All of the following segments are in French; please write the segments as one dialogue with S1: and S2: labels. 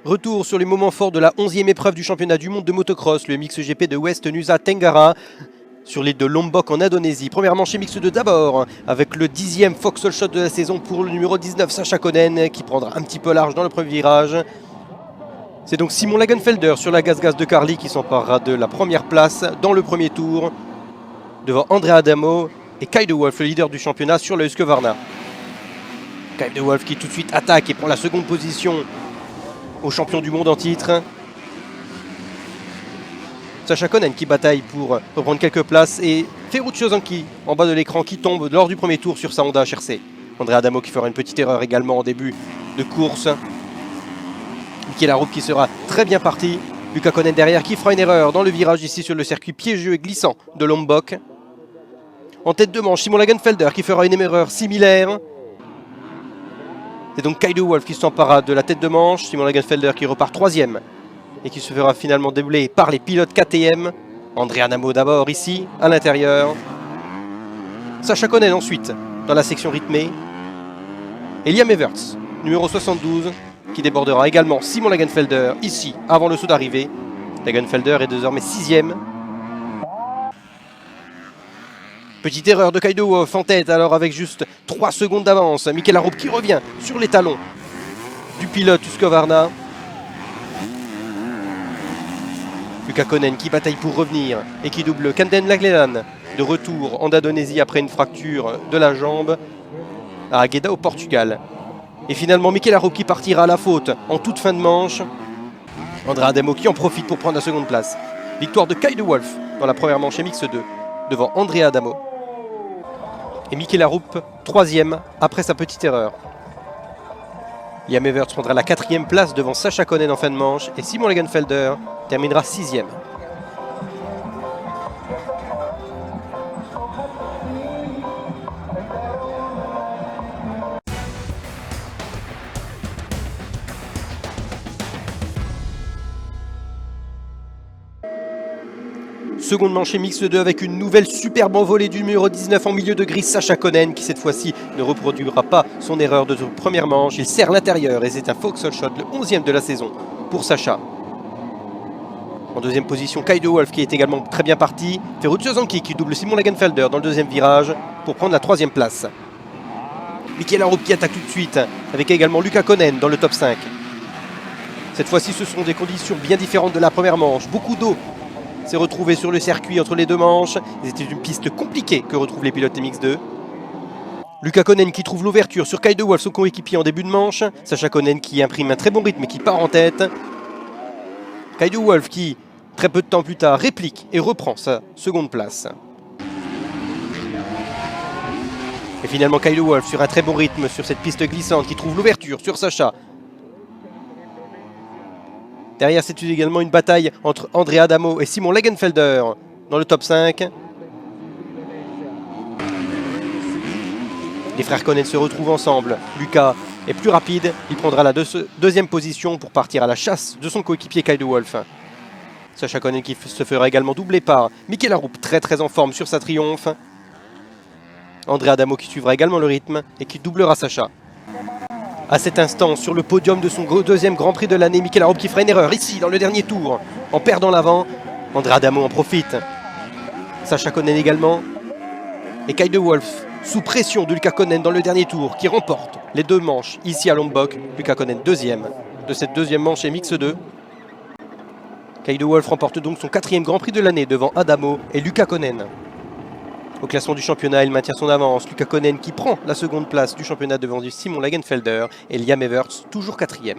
S1: Retour sur les moments forts de la 11e épreuve du championnat du monde de motocross, le mix GP de West Nusa Tenggara, sur l'île de Lombok en Indonésie. Première manche mix 2 d'abord, avec le 10e Fox Shot de la saison pour le numéro 19, Sacha Konen, qui prendra un petit peu large dans le premier virage. C'est donc Simon Lagenfelder sur la gaz de Carly qui s'emparera de la première place dans le premier tour, devant André Adamo et Kai de Wolf, le leader du championnat, sur le Husqvarna. Kai de Wolf qui tout de suite attaque et prend la seconde position au champion du monde en titre. Sacha Konen qui bataille pour reprendre quelques places et Ferruccio Zanchi en bas de l'écran qui tombe lors du premier tour sur sa Honda HRC. André Adamo qui fera une petite erreur également en début de course. Mikel Arup qui sera très bien parti. Luca Konen derrière qui fera une erreur dans le virage ici sur le circuit piégeux et glissant de Lombok. En tête de manche, Simon Lagenfelder qui fera une erreur similaire. C'est donc Kai de Wolf qui s'empara de la tête de manche. Simon Lagenfelder qui repart 3e et qui se fera finalement déblyer par les pilotes KTM. André Adamo d'abord ici, à l'intérieur. Sacha Konen ensuite dans la section rythmée. Et Liam Everts, numéro 72, qui débordera également Simon Lagenfelder ici, avant le saut d'arrivée. Lagenfelder est désormais 6e. Petite erreur de Kai de Wolf en tête, alors avec juste 3 secondes d'avance. Mikel Arup qui revient sur les talons du pilote Husqvarna. Luca Konen qui bataille pour revenir et qui double Camden Laglelan de retour en Indonésie après une fracture de la jambe à Agueda au Portugal. Et finalement Mikel Arup qui partira à la faute en toute fin de manche. André Adamo qui en profite pour prendre la seconde place. Victoire de Kai de Wolf dans la première manche MX2 devant André Adamo. Et Mikel Arup 3e après sa petite erreur. Liam Everts prendra la 4e place devant Sacha Konen en fin de manche et Simon Lagenfelder terminera 6e. Seconde manche mix 2 avec une nouvelle superbe envolée du numéro 19 en milieu de grille, Sacha Konen, qui cette fois-ci ne reproduira pas son erreur de première manche. Il serre l'intérieur et c'est un Fox Shot, le 11e de la saison pour Sacha. En deuxième position, Kai de Wolf qui est également très bien parti. Ferruccio Zanchi qui double Simon Lagenfelder dans le deuxième virage pour prendre la 3e place. Mikel Arup qui attaque tout de suite avec également Luca Konen dans le top 5. Cette fois-ci, ce sont des conditions bien différentes de la première manche. Beaucoup d'eau s'est retrouvé sur le circuit entre les deux manches. C'était une piste compliquée que retrouvent les pilotes MX2. Luca Konen qui trouve l'ouverture sur Kai de Wolf, son coéquipier en début de manche. Sacha Konen qui imprime un très bon rythme et qui part en tête. Kai de Wolf qui, très peu de temps plus tard, réplique et reprend sa seconde place. Et finalement Kai de Wolf sur un très bon rythme sur cette piste glissante qui trouve l'ouverture sur Sacha. Derrière, c'est également une bataille entre André Adamo et Simon Lagenfelder dans le top 5. Les frères Konen se retrouvent ensemble. Luca est plus rapide. Il prendra la deuxième position pour partir à la chasse de son coéquipier Kai de Wolf. Sacha Konen qui se fera également doubler par Mikel Arup, très en forme sur sa triomphe. André Adamo qui suivra également le rythme et qui doublera Sacha. À cet instant, sur le podium de son deuxième Grand Prix de l'année, Mikel Arup qui fera une erreur ici, dans le dernier tour, en perdant l'avant. André Adamo en profite. Sacha Konen également. Et Kai de Wolf, sous pression de Luca Konen dans le dernier tour, qui remporte les deux manches ici à Lombok. Luca Konen deuxième de cette deuxième manche MX2. Kai de Wolf remporte donc son 4e Grand Prix de l'année devant Adamo et Luca Konen. Au classement du championnat, il maintient son avance. Luca Konen qui prend la seconde place du championnat devant Simon Lagenfelder et Liam Everts, toujours 4e.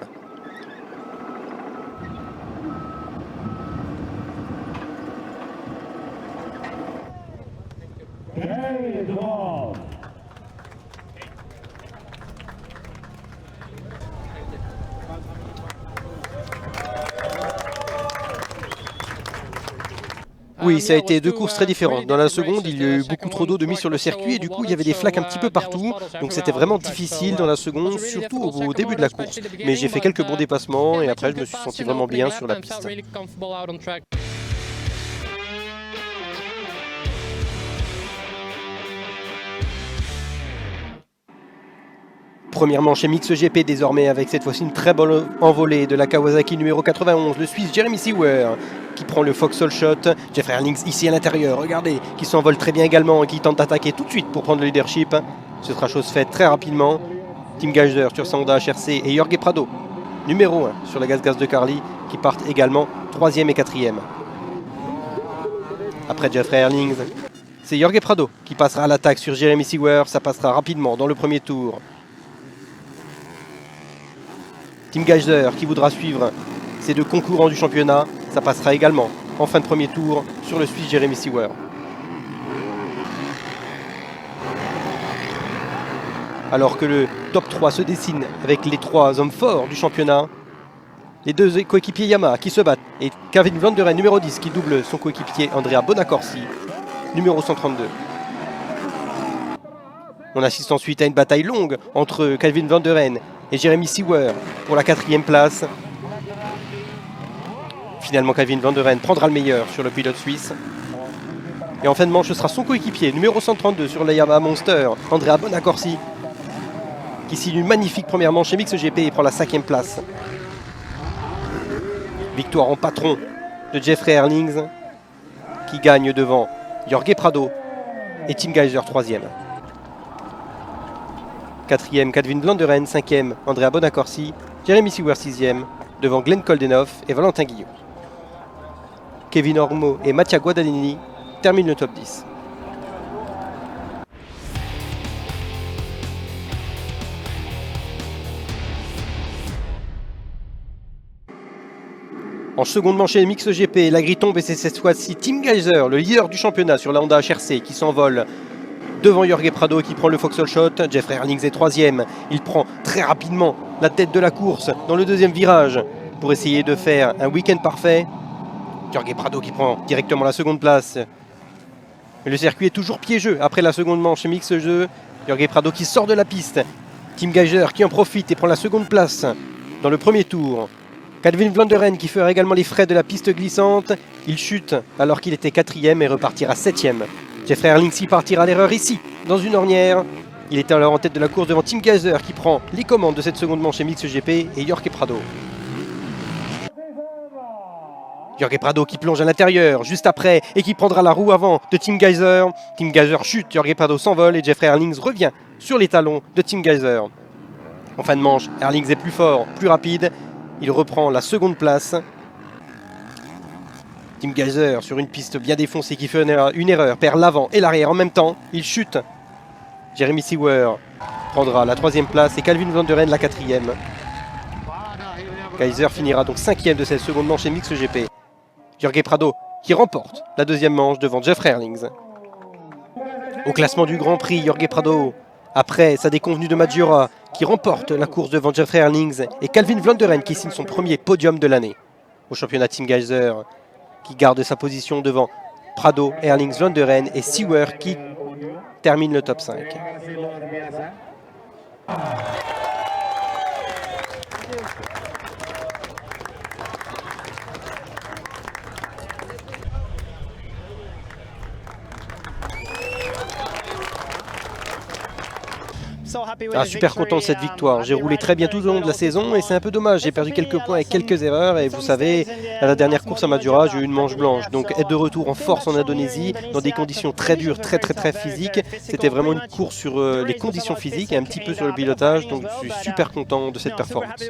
S1: Oui, ça a été deux courses très différentes. Dans la seconde, il y a eu beaucoup trop d'eau de mise sur le circuit et du coup, il y avait des flaques un petit peu partout. Donc c'était vraiment difficile dans la seconde, surtout au début de la course. Mais j'ai fait quelques bons dépassements et après, je me suis senti vraiment bien sur la piste. Première manche mix GP désormais avec cette fois-ci une très bonne envolée de la Kawasaki numéro 91, le Suisse Jeremy Seewer qui prend le Foxhole Shot. Jeffrey Herlings ici à l'intérieur, regardez, qui s'envole très bien également et qui tente d'attaquer tout de suite pour prendre le leadership. Ce sera chose faite très rapidement. Tim Geiser sur sa Honda HRC et Jorge Prado, numéro 1 sur la Gaz de Carly, qui partent également 3e et 4e. Après Jeffrey Herlings, c'est Jorge Prado qui passera à l'attaque sur Jeremy Seewer. Ça passera rapidement dans le premier tour. Tim Geiser qui voudra suivre ces deux concurrents du championnat. Ça passera également en fin de premier tour sur le Suisse Jeremy Seewer. Alors que le top 3 se dessine avec les 3 hommes forts du championnat, les 2 coéquipiers Yamaha qui se battent et Kevin Vlanderen numéro 10 qui double son coéquipier Andrea Bonacorsi numéro 132. On assiste ensuite à une bataille longue entre Calvin Vlanderen et Jeremy Seewer pour la 4e place. Finalement, Calvin Vlanderen prendra le meilleur sur le pilote suisse. Et en fin de manche, ce sera son coéquipier, numéro 132 sur la Yamaha Monster, Andrea Bonacorsi, qui signe une magnifique première manche mix GP et prend la 5e place. Victoire en patron de Jeffrey Herlings, qui gagne devant Jorge Prado et Tim Geiser 3e. 4e, Calvin Vlanderen, 5e, Andrea Bonacorsi, Jeremy Seewer 6e, devant Glenn Koldenhoff et Valentin Guillot. Kevin Ormo et Mattia Guadagnini terminent le top 10. En seconde manche mix GP, la grille tombe et c'est cette fois-ci Tim Geiser, le leader du championnat sur la Honda HRC, qui s'envole devant Jorge Prado qui prend le Foxhole Shot. Jeffrey Herlings est 3e. Il prend très rapidement la tête de la course dans le 2e virage pour essayer de faire un week-end parfait. Jorge Prado qui prend directement la seconde place. Mais le circuit est toujours piégeux après la seconde manche mix jeu. Jorge Prado qui sort de la piste. Tim Geiser qui en profite et prend la seconde place dans le premier tour. Calvin Vlanderen qui fera également les frais de la piste glissante. Il chute alors qu'il était 4e et repartira 7e. Jeffrey Herlings y partira à l'erreur ici, dans une ornière. Il était alors en tête de la course devant Tim Geiser qui prend les commandes de cette seconde manche mix GP et Jorge Prado. Jorge Prado qui plonge à l'intérieur juste après et qui prendra la roue avant de Tim Geiser. Tim Geiser chute, Jorge Prado s'envole et Jeffrey Herlings revient sur les talons de Tim Geiser. En fin de manche, Herlings est plus fort, plus rapide. Il reprend la seconde place. Tim Geiser sur une piste bien défoncée qui fait une erreur, perd l'avant et l'arrière en même temps. Il chute. Jeremy Seewer prendra la 3e place et Calvin Vlanderen la 4e. Geiser finira donc 5e de cette seconde manche mix GP. Jorge Prado qui remporte la 2e manche devant Jeffrey Herlings. Au classement du Grand Prix, Jorge Prado, après sa déconvenue de Maggiora, qui remporte la course devant Jeffrey Herlings et Calvin Vlanderen qui signe son premier podium de l'année. Au championnat, Tim Geiser qui garde sa position devant Prado, Herlings, Vlanderen et Seewer qui termine le top 5. Super content de cette victoire. J'ai roulé très bien tout au long de la saison et c'est un peu dommage. J'ai perdu quelques points avec quelques erreurs et vous savez, à la dernière course à Maggiora, j'ai eu une manche blanche. Donc être de retour en force en Indonésie, dans des conditions très dures, très physiques, c'était vraiment une course sur les conditions physiques et un petit peu sur le pilotage. Donc je suis super content de cette performance.